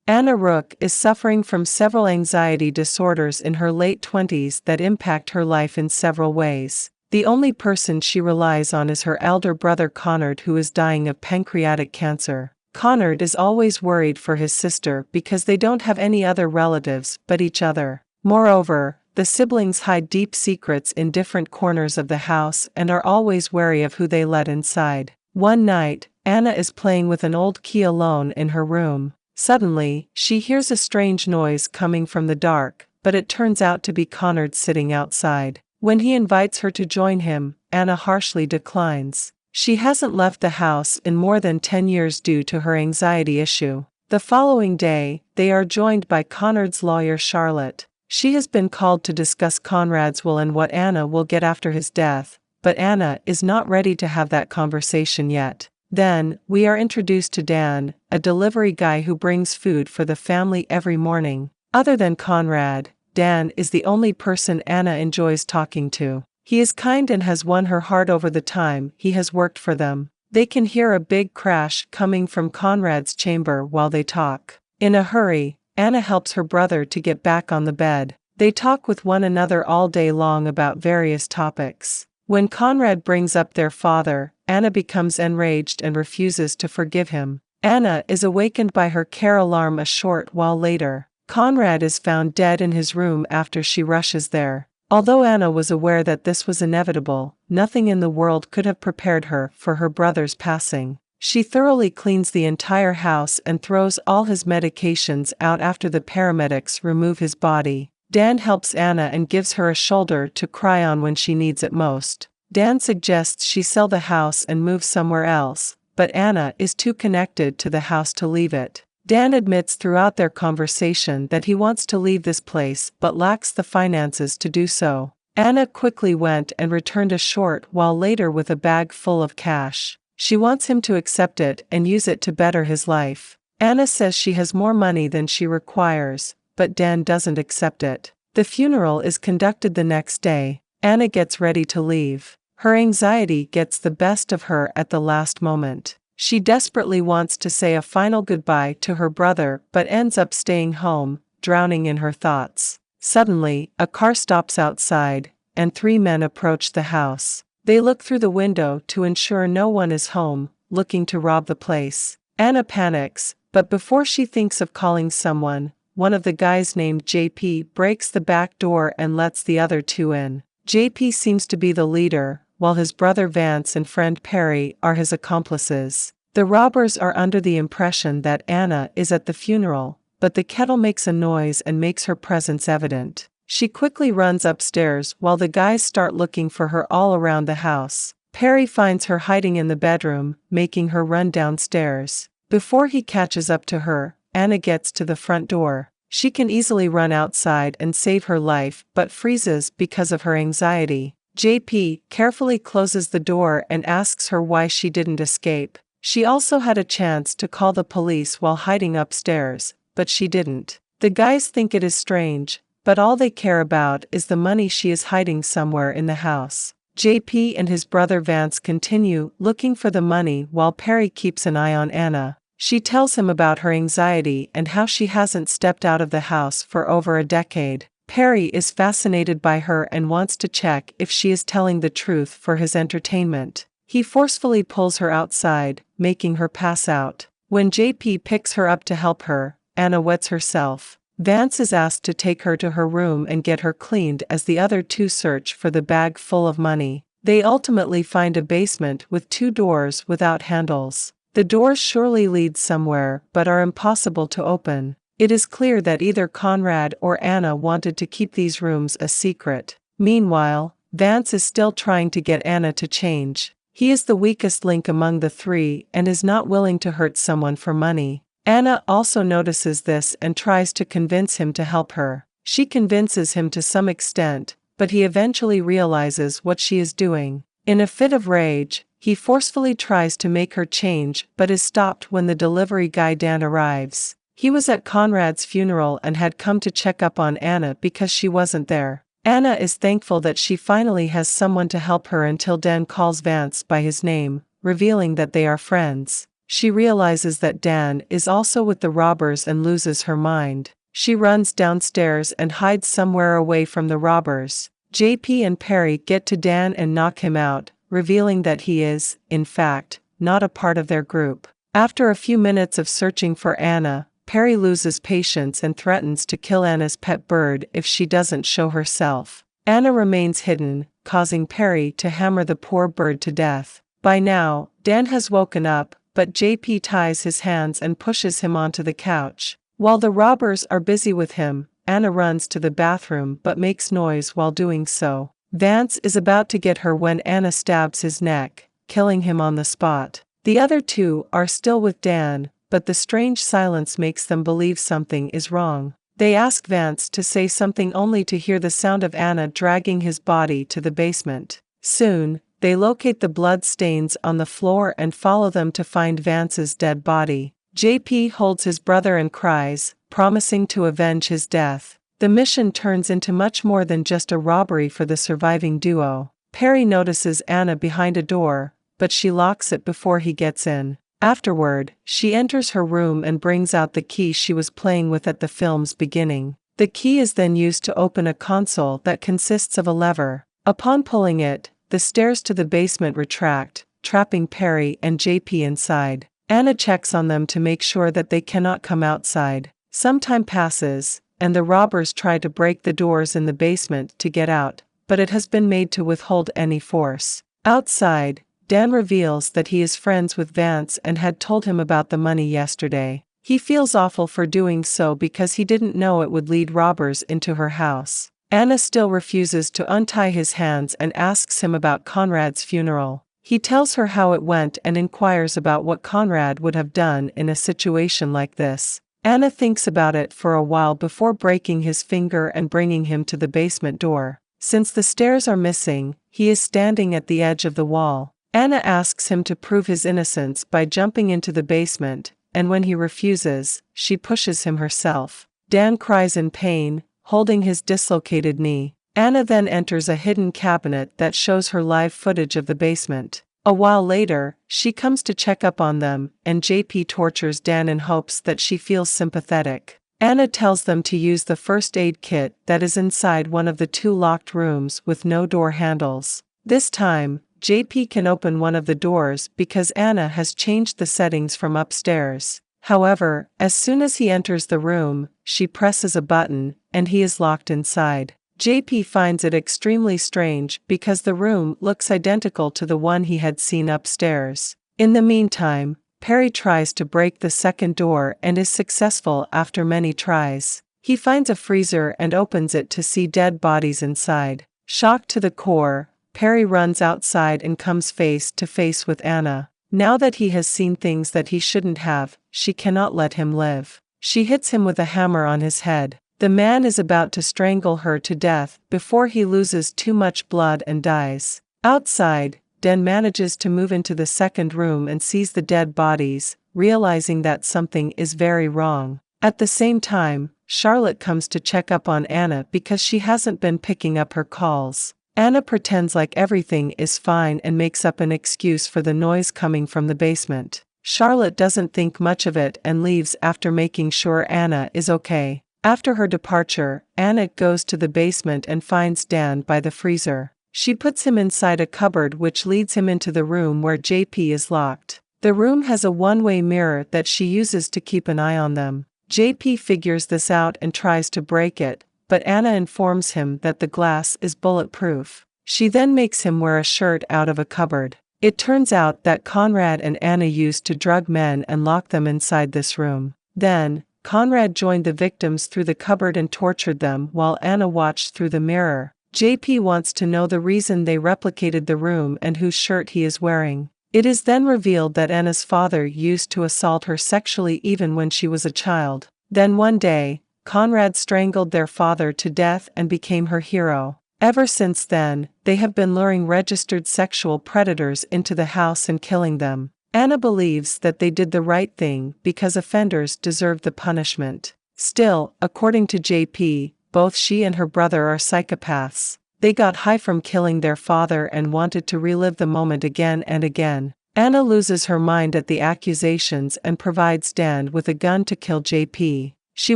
Anna Rook is suffering from several anxiety disorders in her late 20s that impact her life in several ways. The only person she relies on is her elder brother Conrad, who is dying of pancreatic cancer. Conrad is always worried for his sister because they don't have any other relatives but each other. Moreover, the siblings hide deep secrets in different corners of the house and are always wary of who they let inside. One night, Anna is playing with an old key alone in her room. Suddenly, she hears a strange noise coming from the dark, but it turns out to be Conrad sitting outside. When he invites her to join him, Anna harshly declines. She hasn't left the house in more than 10 years due to her anxiety issue. The following day, they are joined by Conrad's lawyer Charlotte. She has been called to discuss Conrad's will and what Anna will get after his death, but Anna is not ready to have that conversation yet. Then, we are introduced to Dan, a delivery guy who brings food for the family every morning. Other than Conrad, Dan is the only person Anna enjoys talking to. He is kind and has won her heart over the time he has worked for them. They can hear a big crash coming from Conrad's chamber while they talk. In a hurry, Anna helps her brother to get back on the bed. They talk with one another all day long about various topics. When Conrad brings up their father, Anna becomes enraged and refuses to forgive him. Anna is awakened by her care alarm a short while later. Conrad is found dead in his room after she rushes there. Although Anna was aware that this was inevitable, nothing in the world could have prepared her for her brother's passing. She thoroughly cleans the entire house and throws all his medications out after the paramedics remove his body. Dan helps Anna and gives her a shoulder to cry on when she needs it most. Dan suggests she sell the house and move somewhere else, but Anna is too connected to the house to leave it. Dan admits throughout their conversation that he wants to leave this place but lacks the finances to do so. Anna quickly went and returned a short while later with a bag full of cash. She wants him to accept it and use it to better his life. Anna says she has more money than she requires, but Dan doesn't accept it. The funeral is conducted the next day. Anna gets ready to leave. Her anxiety gets the best of her at the last moment. She desperately wants to say a final goodbye to her brother but ends up staying home, drowning in her thoughts. Suddenly, a car stops outside, and 3 men approach the house. They look through the window to ensure no one is home, looking to rob the place. Anna panics, but before she thinks of calling someone, one of the guys named JP breaks the back door and lets the other 2 in. JP seems to be the leader, while his brother Vance and friend Perry are his accomplices. The robbers are under the impression that Anna is at the funeral, but the kettle makes a noise and makes her presence evident. She quickly runs upstairs while the guys start looking for her all around the house. Perry finds her hiding in the bedroom, making her run downstairs. Before he catches up to her, Anna gets to the front door. She can easily run outside and save her life but freezes because of her anxiety. JP carefully closes the door and asks her why she didn't escape. She also had a chance to call the police while hiding upstairs, but she didn't. The guys think it is strange, but all they care about is the money she is hiding somewhere in the house. JP and his brother Vance continue looking for the money while Perry keeps an eye on Anna. She tells him about her anxiety and how she hasn't stepped out of the house for over a decade. Perry is fascinated by her and wants to check if she is telling the truth for his entertainment. He forcefully pulls her outside, making her pass out. When JP picks her up to help her, Anna wets herself. Vance is asked to take her to her room and get her cleaned as the other 2 search for the bag full of money. They ultimately find a basement with 2 doors without handles. The doors surely lead somewhere but are impossible to open. It is clear that either Conrad or Anna wanted to keep these rooms a secret. Meanwhile, Vance is still trying to get Anna to change. He is the weakest link among the 3 and is not willing to hurt someone for money. Anna also notices this and tries to convince him to help her. She convinces him to some extent, but he eventually realizes what she is doing. In a fit of rage, he forcefully tries to make her change but is stopped when the delivery guy Dan arrives. He was at Conrad's funeral and had come to check up on Anna because she wasn't there. Anna is thankful that she finally has someone to help her until Dan calls Vance by his name, revealing that they are friends. She realizes that Dan is also with the robbers and loses her mind. She runs downstairs and hides somewhere away from the robbers. JP and Perry get to Dan and knock him out, revealing that he is, in fact, not a part of their group. After a few minutes of searching for Anna, Perry loses patience and threatens to kill Anna's pet bird if she doesn't show herself. Anna remains hidden, causing Perry to hammer the poor bird to death. By now, Dan has woken up, but JP ties his hands and pushes him onto the couch. While the robbers are busy with him, Anna runs to the bathroom but makes noise while doing so. Vance is about to get her when Anna stabs his neck, killing him on the spot. The other two are still with Dan, but the strange silence makes them believe something is wrong. They ask Vance to say something only to hear the sound of Anna dragging his body to the basement. Soon, they locate the blood stains on the floor and follow them to find Vance's dead body. JP holds his brother and cries, promising to avenge his death. The mission turns into much more than just a robbery for the surviving duo. Perry notices Anna behind a door, but she locks it before he gets in. Afterward, she enters her room and brings out the key she was playing with at the film's beginning. The key is then used to open a console that consists of a lever. Upon pulling it, the stairs to the basement retract, trapping Perry and JP inside. Anna checks on them to make sure that they cannot come outside. Some time passes, and the robbers try to break the doors in the basement to get out, but it has been made to withhold any force. Outside, Dan reveals that he is friends with Vance and had told him about the money yesterday. He feels awful for doing so because he didn't know it would lead robbers into her house. Anna still refuses to untie his hands and asks him about Conrad's funeral. He tells her how it went and inquires about what Conrad would have done in a situation like this. Anna thinks about it for a while before breaking his finger and bringing him to the basement door. Since the stairs are missing, he is standing at the edge of the wall. Anna asks him to prove his innocence by jumping into the basement, and when he refuses, she pushes him herself. Dan cries in pain, holding his dislocated knee. Anna then enters a hidden cabinet that shows her live footage of the basement. A while later, she comes to check up on them, and JP tortures Dan in hopes that she feels sympathetic. Anna tells them to use the first aid kit that is inside one of the two locked rooms with no door handles. This time, JP can open one of the doors because Anna has changed the settings from upstairs. However, as soon as he enters the room, she presses a button, and he is locked inside. JP finds it extremely strange because the room looks identical to the one he had seen upstairs. In the meantime, Perry tries to break the second door and is successful after many tries. He finds a freezer and opens it to see dead bodies inside. Shocked to the core, Perry runs outside and comes face to face with Anna. Now that he has seen things that he shouldn't have, she cannot let him live. She hits him with a hammer on his head. The man is about to strangle her to death before he loses too much blood and dies. Outside, Dan manages to move into the second room and sees the dead bodies, realizing that something is very wrong. At the same time, Charlotte comes to check up on Anna because she hasn't been picking up her calls. Anna pretends like everything is fine and makes up an excuse for the noise coming from the basement. Charlotte doesn't think much of it and leaves after making sure Anna is okay. After her departure, Anna goes to the basement and finds Dan by the freezer. She puts him inside a cupboard which leads him into the room where JP is locked. The room has a one-way mirror that she uses to keep an eye on them. JP figures this out and tries to break it, but Anna informs him that the glass is bulletproof. She then makes him wear a shirt out of a cupboard. It turns out that Conrad and Anna used to drug men and lock them inside this room. Then, Conrad joined the victims through the cupboard and tortured them while Anna watched through the mirror. JP wants to know the reason they replicated the room and whose shirt he is wearing. It is then revealed that Anna's father used to assault her sexually even when she was a child. Then one day, Conrad strangled their father to death and became her hero. Ever since then, they have been luring registered sexual predators into the house and killing them. Anna believes that they did the right thing because offenders deserve the punishment. Still, according to JP, both she and her brother are psychopaths. They got high from killing their father and wanted to relive the moment again and again. Anna loses her mind at the accusations and provides Dan with a gun to kill JP. She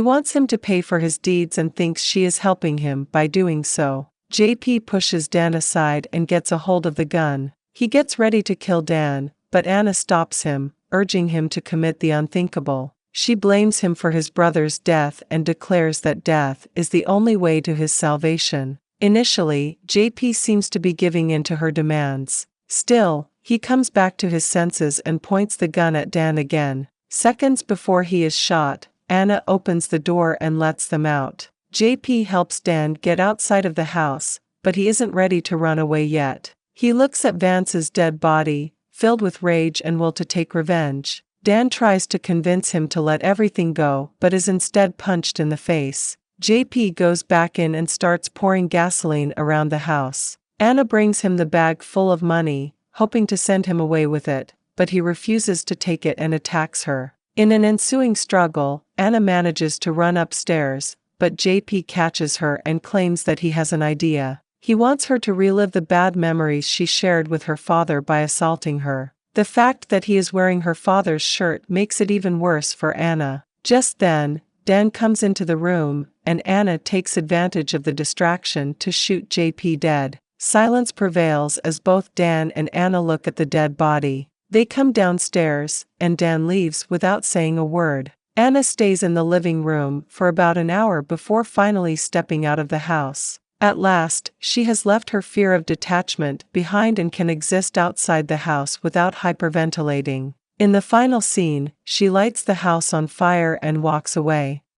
wants him to pay for his deeds and thinks she is helping him by doing so. JP pushes Dan aside and gets a hold of the gun. He gets ready to kill Dan, but Anna stops him, urging him to commit the unthinkable. She blames him for his brother's death and declares that death is the only way to his salvation. Initially, JP seems to be giving in to her demands. Still, he comes back to his senses and points the gun at Dan again. Seconds before he is shot, Anna opens the door and lets them out. JP helps Dan get outside of the house, but he isn't ready to run away yet. He looks at Vance's dead body, filled with rage and will to take revenge. Dan tries to convince him to let everything go, but is instead punched in the face. JP goes back in and starts pouring gasoline around the house. Anna brings him the bag full of money, hoping to send him away with it, but he refuses to take it and attacks her. In an ensuing struggle, Anna manages to run upstairs, but JP catches her and claims that he has an idea. He wants her to relive the bad memories she shared with her father by assaulting her. The fact that he is wearing her father's shirt makes it even worse for Anna. Just then, Dan comes into the room, and Anna takes advantage of the distraction to shoot JP dead. Silence prevails as both Dan and Anna look at the dead body. They come downstairs, and Dan leaves without saying a word. Anna stays in the living room for about an hour before finally stepping out of the house. At last, she has left her fear of detachment behind and can exist outside the house without hyperventilating. In the final scene, she lights the house on fire and walks away.